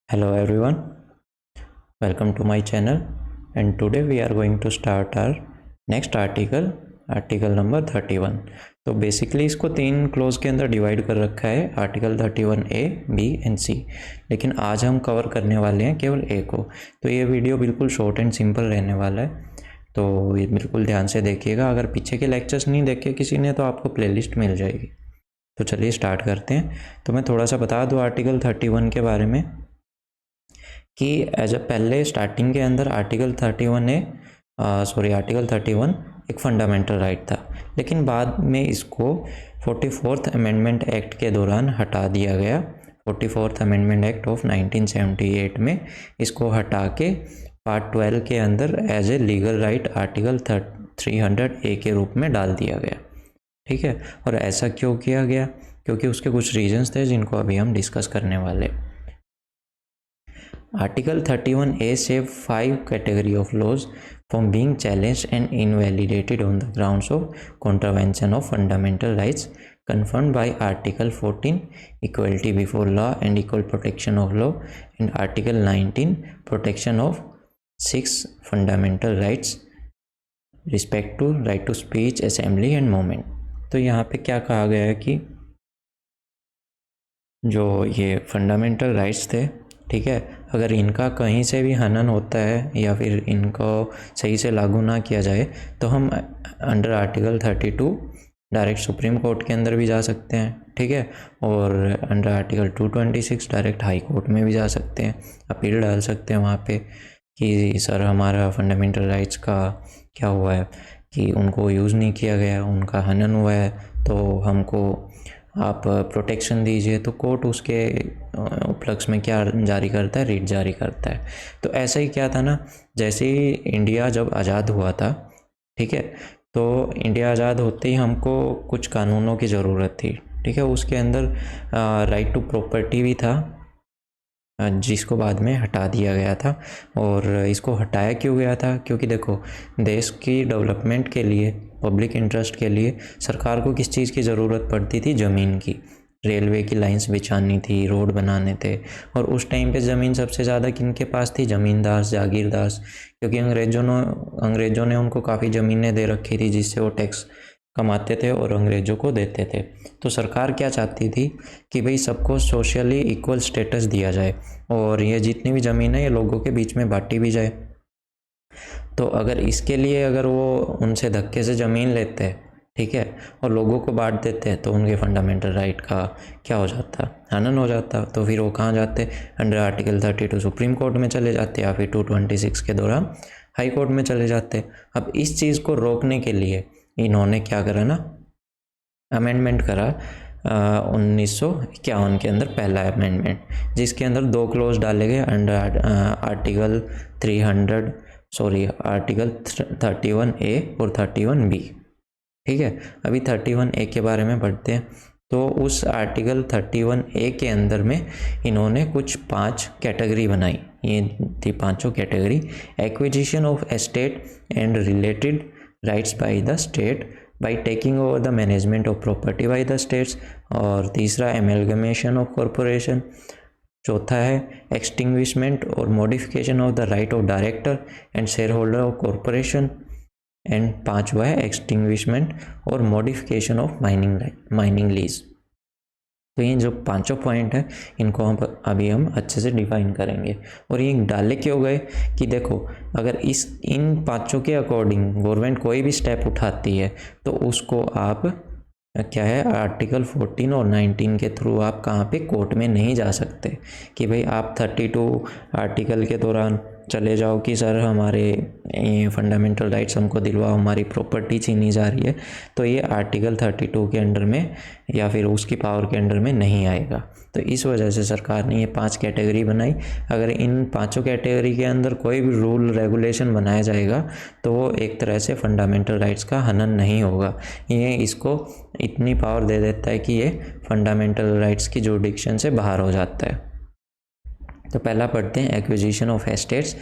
Hello everyone, welcome to my channel and today we are going to start our next article number 31। तो basically इसको तीन close के अंदर divide कर रखा है, article 31A, B and C, लेकिन आज हम कवर करने वाले हैं केवल A को। तो ये वीडियो बिल्कुल शॉर्ट एंड सिंपल रहने वाला है, तो ये बिल्कुल ध्यान से देखिएगा। अगर पीछे के लेक्चर्स नहीं देखे किसी ने तो आपको प्लेलिस्ट मिल जाएगी। तो चलिए स्टार्ट करते हैं। तो मैं थोड़ा सा बता दूँ आर्टिकल 31 के बारे में कि एज अ पहले स्टार्टिंग के अंदर आर्टिकल 31 एक फंडामेंटल राइट था, लेकिन बाद में इसको 44th अमेंडमेंट एक्ट के दौरान हटा दिया गया। 44th अमेंडमेंट एक्ट ऑफ 1978 में इसको हटा के पार्ट 12 के अंदर as a legal right article 300A के रूप में डाल दिया गया। ठीक है, और ऐसा क्यों किया गया? क्योंकि उसके कुछ रीजंस थे जिनको अभी हम डिस्कस करने वाले। Article 31A save 5 category of laws from being challenged and invalidated on the grounds of contravention of fundamental rights confirmed by Article 14 equality before law and equal protection of law and Article 19 protection of 6 fundamental rights respect to right to speech, assembly and movement। तो यहाँ पे क्या कहा गया है कि जो ये फंडामेंटल राइट्स थे, ठीक है, अगर इनका कहीं से भी हनन होता है या फिर इनको सही से लागू ना किया जाए तो हम under article 32 direct supreme court के अंदर भी जा सकते हैं। ठीक है, और under article 226 direct high court में भी जा सकते हैं, अपील डाल सकते हैं वहाँ पे कि सर हमारा फंडामेंटल राइट्स का क्या हुआ है कि उनको यूज़ नहीं किया गया, उनका हनन हुआ है, तो हमको आप प्रोटेक्शन दीजिए। तो कोर्ट उसके उपलक्ष्य में क्या जारी करता है? रिट जारी करता है। तो ऐसा ही क्या था ना, जैसे ही इंडिया जब आज़ाद हुआ था, ठीक है, तो इंडिया आज़ाद होते ही हमको कुछ कानूनों की ज़रूरत थी। ठीक है, उसके अंदर राइट टू प्रॉपर्टी भी था, जिसको बाद में हटा दिया गया था। और इसको हटाया क्यों गया था? क्योंकि देखो, देश की डेवलपमेंट के लिए, पब्लिक इंटरेस्ट के लिए सरकार को किस चीज़ की ज़रूरत पड़ती थी? ज़मीन की। रेलवे की लाइंस बिछानी थी, रोड बनाने थे, और उस टाइम पे ज़मीन सबसे ज़्यादा किन के पास थी? ज़मींदार, जागीरदार, क्योंकि अंग्रेज़ों ने उनको काफ़ी ज़मीनें दे रखी थी जिससे वो टैक्स कमाते थे और अंग्रेज़ों को देते थे। तो सरकार क्या चाहती थी कि भाई सबको सोशली इक्वल स्टेटस दिया जाए और ये जितनी भी ज़मीन है ये लोगों के बीच में बांटी भी जाए। तो अगर इसके लिए अगर वो उनसे धक्के से ज़मीन लेते हैं, ठीक है, और लोगों को बांट देते हैं, तो उनके फंडामेंटल राइट का क्या हो जाता? हनन हो जाता। तो फिर वो कहाँ जाते? अंडर आर्टिकल 32 सुप्रीम कोर्ट में चले जाते या फिर 226 के दौरान हाई कोर्ट में चले जाते। अब इस चीज़ को रोकने के लिए इन्होंने क्या करा ना, अमेंडमेंट करा 1951 के अंदर पहला अमेंडमेंट, जिसके अंदर 2 क्लोज डाले गए अंडर आर्टिकल 31A और 31B। ठीक है, अभी 31A के बारे में पढ़ते हैं। तो उस आर्टिकल 31A के अंदर में इन्होंने कुछ 5 कैटेगरी बनाई। ये थी पांचों category: acquisition of estate and related rights by the state by taking over the management of property by the states, और तीसरा amalgamation of corporation, चौथा है extinguishment और modification of the right of director and shareholder of corporation, and पांचवा है extinguishment और modification of mining lease। तो ये जो पांचों पॉइंट है इनको अभी हम अच्छे से डिफाइन करेंगे। और ये डाले क्यों गए कि देखो, अगर इन पांचों के अकॉर्डिंग गवर्नमेंट कोई भी स्टेप उठाती है तो उसको आप क्या है, आर्टिकल 14 और 19 के थ्रू आप कहाँ पे कोर्ट में नहीं जा सकते कि भाई आप 32 आर्टिकल के दौरान चले जाओ कि सर हमारे फंडामेंटल राइट्स हमको दिलवाओ, हमारी प्रॉपर्टी छीनी जा रही है। तो ये आर्टिकल 32 के अंडर में या फिर उसकी पावर के अंडर में नहीं आएगा। तो इस वजह से सरकार ने ये 5 कैटेगरी बनाई। अगर इन पांचों कैटेगरी के अंदर कोई भी रूल रेगुलेशन बनाया जाएगा तो वो एक तरह से फंडामेंटल राइट्स का हनन नहीं होगा। ये इसको इतनी पावर दे देता है कि ये फंडामेंटल राइट्स की जुरिडिक्शन से बाहर हो जाता है। तो पहला पढ़ते हैं एक्विजिशन ऑफ एस्टेट्स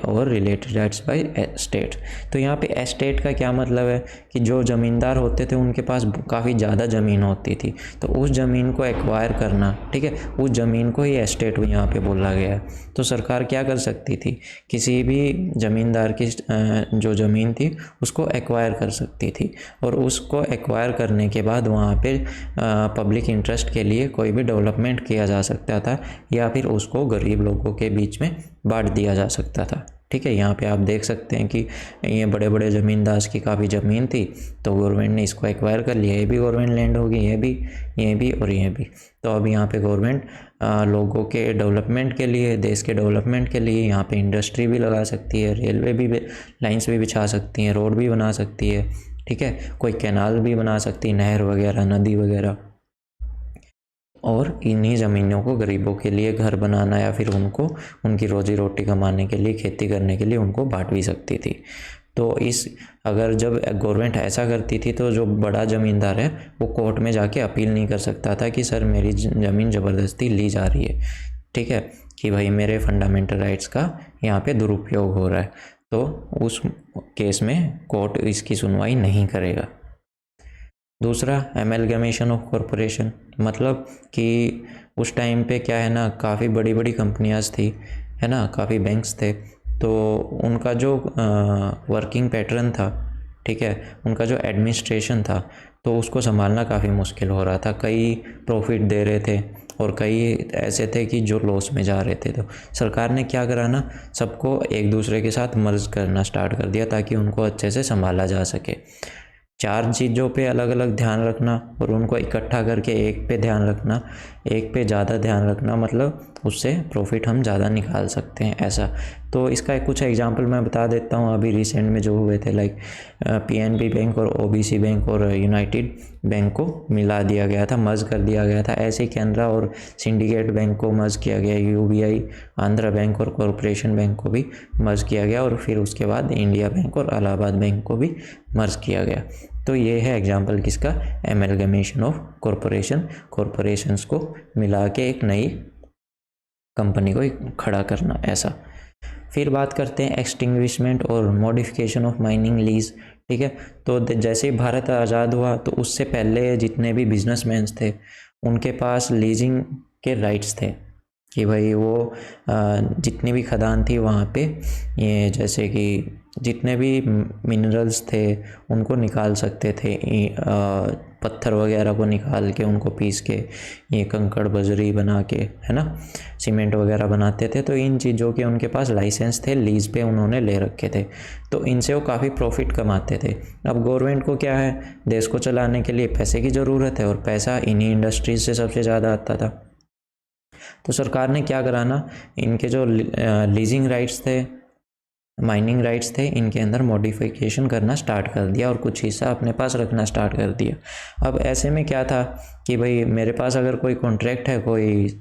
और रिलेटेड राइट्स बाय एस्टेट। तो यहाँ पे एस्टेट का क्या मतलब है कि जो ज़मींदार होते थे उनके पास काफ़ी ज़्यादा ज़मीन होती थी, तो उस ज़मीन को एक्वायर करना, ठीक है, उस ज़मीन को ही एस्टेट यहाँ पे बोला गया है। तो सरकार क्या कर सकती थी, किसी भी ज़मींदार की जो ज़मीन थी उसको एक्वायर कर सकती थी, और उसको एक्वायर करने के बाद वहाँ पे पब्लिक इंटरेस्ट के लिए कोई भी डेवलपमेंट किया जा सकता था, या फिर उसको गरीब लोगों के बीच में बांट दिया जा सकता था। ठीक है, यहाँ पे आप देख सकते हैं कि ये बड़े बड़े ज़मींदार की काफ़ी ज़मीन थी, तो गवर्नमेंट ने इसको एक्वायर कर लिया, ये भी गवर्नमेंट लैंड होगी, ये भी और ये भी। तो अब यहाँ पे गवर्नमेंट लोगों के डेवलपमेंट के लिए, देश के डेवलपमेंट के लिए यहाँ पे इंडस्ट्री भी लगा सकती है, रेलवे भी लाइन्स भी बिछा सकती हैं, रोड भी बना सकती है, ठीक है, कोई कैनाल भी बना सकती है, नहर वगैरह, नदी वगैरह, और इन्हीं ज़मीनों को गरीबों के लिए घर बनाना या फिर उनको उनकी रोज़ी रोटी कमाने के लिए, खेती करने के लिए उनको बांट भी सकती थी। तो अगर जब गवर्नमेंट ऐसा करती थी तो जो बड़ा ज़मींदार है वो कोर्ट में जाके अपील नहीं कर सकता था कि सर मेरी ज़मीन ज़बरदस्ती ली जा रही है, ठीक है, कि भाई मेरे फंडामेंटल राइट्स का यहाँ पे दुरुपयोग हो रहा है, तो उस केस में कोर्ट इसकी सुनवाई नहीं करेगा। दूसरा, एमलगमेशन ऑफ कॉरपोरेशन, मतलब कि उस टाइम पे क्या है ना, काफ़ी बड़ी बड़ी कंपनियां थी, है ना, काफ़ी बैंक्स थे, तो उनका जो वर्किंग पैटर्न था, ठीक है, उनका जो एडमिनिस्ट्रेशन था, तो उसको संभालना काफ़ी मुश्किल हो रहा था। कई प्रॉफिट दे रहे थे और कई ऐसे थे कि जो लॉस में जा रहे थे। तो सरकार ने क्या करा ना, सबको एक दूसरे के साथ मर्ज करना स्टार्ट कर दिया ताकि उनको अच्छे से संभाला जा सके। 4 चीज़ों पे अलग अलग ध्यान रखना और उनको इकट्ठा करके एक पे ध्यान रखना, एक पे ज़्यादा ध्यान रखना, मतलब उससे प्रॉफिट हम ज़्यादा निकाल सकते हैं, ऐसा। तो इसका कुछ एग्जांपल मैं बता देता हूँ, अभी रिसेंट में जो हुए थे, लाइक पीएनबी बैंक और ओबीसी बैंक और यूनाइटेड बैंक को मिला दिया गया था, मर्ज कर दिया गया था। ऐसे ही कैनरा और सिंडिकेट बैंक को मर्ज किया गया, यूबीआई, आंध्रा बैंक और कॉरपोरेशन बैंक को भी मर्ज किया गया, और फिर उसके बाद इंडिया बैंक और इलाहाबाद बैंक को भी मर्ज किया गया। तो ये है एग्जाम्पल किसका, एमलगमेशन ऑफ कॉरपोरेशंस को मिला के एक नई कंपनी को खड़ा करना, ऐसा। फिर बात करते हैं एक्सटिंग्विशमेंट और मॉडिफिकेशन ऑफ माइनिंग लीज, ठीक है। तो जैसे ही भारत आज़ाद हुआ तो उससे पहले जितने भी बिजनेसमैन थे उनके पास लीजिंग के राइट्स थे कि भाई वो जितनी भी खदान थी वहाँ पे, ये जैसे कि जितने भी मिनरल्स थे उनको निकाल सकते थे, पत्थर वगैरह को निकाल के उनको पीस के ये कंकड़ बजरी बना के, है ना, सीमेंट वगैरह बनाते थे। तो इन चीज़ों के उनके पास लाइसेंस थे, लीज पे उन्होंने ले रखे थे, तो इनसे वो काफ़ी प्रॉफिट कमाते थे। अब गवर्नमेंट को क्या है, देश को चलाने के लिए पैसे की ज़रूरत है और पैसा इन्हीं इंडस्ट्रीज से सबसे ज़्यादा आता था। तो सरकार ने क्या करा ना, इनके जो लीजिंग राइट्स थे, माइनिंग राइट्स थे, इनके अंदर मॉडिफिकेशन करना स्टार्ट कर दिया और कुछ हिस्सा अपने पास रखना स्टार्ट कर दिया। अब ऐसे में क्या था कि भाई मेरे पास अगर कोई कॉन्ट्रैक्ट है, कोई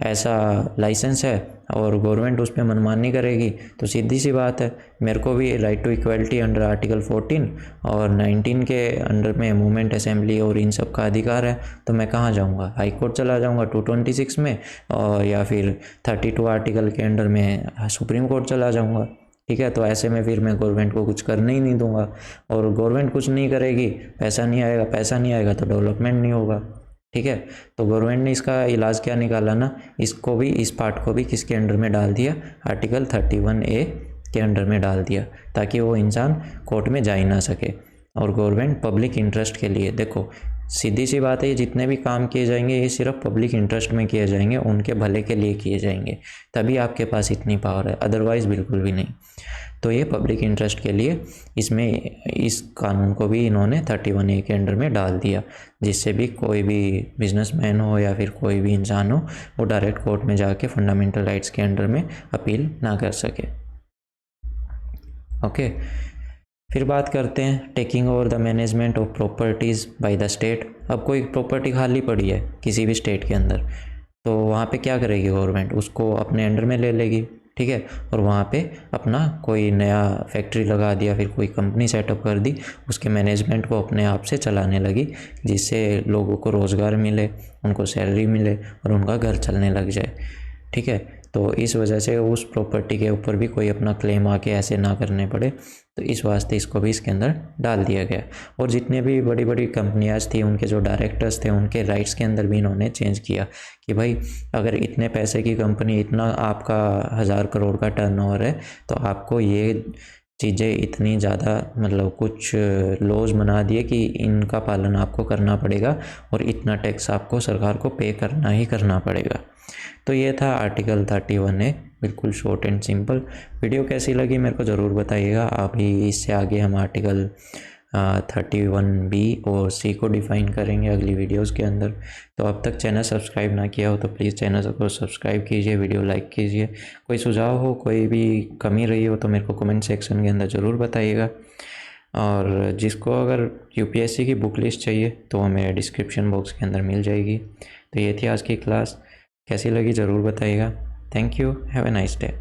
ऐसा लाइसेंस है और गवर्नमेंट उस पर मनमानी करेगी, तो सीधी सी बात है मेरे को भी right to equality under article 14 और 19 के अंडर में मूवमेंट, असेंबली और इन सब का अधिकार है। तो मैं कहाँ जाऊँगा, हाई कोर्ट चला जाऊँगा 226 में, और या फिर 32 आर्टिकल के अंडर में सुप्रीम कोर्ट चला जाऊँगा, ठीक है। तो ऐसे में फिर मैं गवर्नमेंट को कुछ करने ही नहीं दूंगा, और गवर्नमेंट कुछ नहीं करेगी, पैसा नहीं आएगा तो डेवलपमेंट नहीं होगा, ठीक है। तो गवर्नमेंट ने इसका इलाज क्या निकाला ना, इसको भी, इस पार्ट को भी किसके अंडर में डाल दिया, आर्टिकल 31A के अंडर में डाल दिया, ताकि वो इंसान कोर्ट में जा ही ना सके। और गवर्नमेंट पब्लिक इंटरेस्ट के लिए, देखो सीधी सी बात है, ये जितने भी काम किए जाएंगे ये सिर्फ पब्लिक इंटरेस्ट में किए जाएंगे, उनके भले के लिए किए जाएंगे, तभी आपके पास इतनी पावर है, अदरवाइज़ बिल्कुल भी नहीं। तो ये पब्लिक इंटरेस्ट के लिए इसमें इस कानून को भी इन्होंने 31A के अंडर में डाल दिया, जिससे भी कोई भी बिजनेसमैन हो या फिर कोई भी इंसान हो वो डायरेक्ट कोर्ट में जाके फंडामेंटल राइट्स के अंडर में अपील ना कर सके। ओके, फिर बात करते हैं taking over the management of properties by the state. अब कोई प्रॉपर्टी खाली पड़ी है किसी भी स्टेट के अंदर, तो वहाँ पे क्या करेगी गवर्नमेंट, उसको अपने अंडर में ले लेगी, ठीक है, और वहाँ पे अपना कोई नया फैक्ट्री लगा दिया, फिर कोई कंपनी सेटअप कर दी, उसके मैनेजमेंट को अपने आप से चलाने लगी, जिससे लोगों को रोज़गार मिले, उनको सैलरी मिले और उनका घर चलने लग जाए, ठीक है। तो इस वजह से उस प्रॉपर्टी के ऊपर भी कोई अपना क्लेम आके ऐसे ना करने पड़े, तो इस वास्ते इसको भी इसके अंदर डाल दिया गया। और जितने भी बड़ी बड़ी कंपनियाँ थी उनके जो डायरेक्टर्स थे उनके राइट्स के अंदर भी इन्होंने चेंज किया कि भाई अगर इतने पैसे की कंपनी, इतना आपका 1000 करोड़ का टर्नओवर है, तो आपको ये चीज़ें इतनी ज़्यादा मतलब कुछ लॉज बना दिए कि इनका पालन आपको करना पड़ेगा और इतना टैक्स आपको सरकार को पे करना ही करना पड़ेगा। तो ये था आर्टिकल 31A, बिल्कुल शॉर्ट एंड सिंपल। वीडियो कैसी लगी मेरे को ज़रूर बताइएगा। अभी इससे आगे हम आर्टिकल 31B और C को डिफ़ाइन करेंगे अगली वीडियोस के अंदर। तो अब तक चैनल सब्सक्राइब ना किया हो तो प्लीज़ चैनल को सब्सक्राइब कीजिए, वीडियो लाइक कीजिए। कोई सुझाव हो, कोई भी कमी रही हो तो मेरे को कमेंट सेक्शन के अंदर ज़रूर बताइएगा। और जिसको अगर UPSC की बुक लिस्ट चाहिए तो वो मेरे डिस्क्रिप्शन बॉक्स के अंदर मिल जाएगी। तो ये थी आज की क्लास, कैसी लगी ज़रूर बताइएगा। Thank you, have a nice day.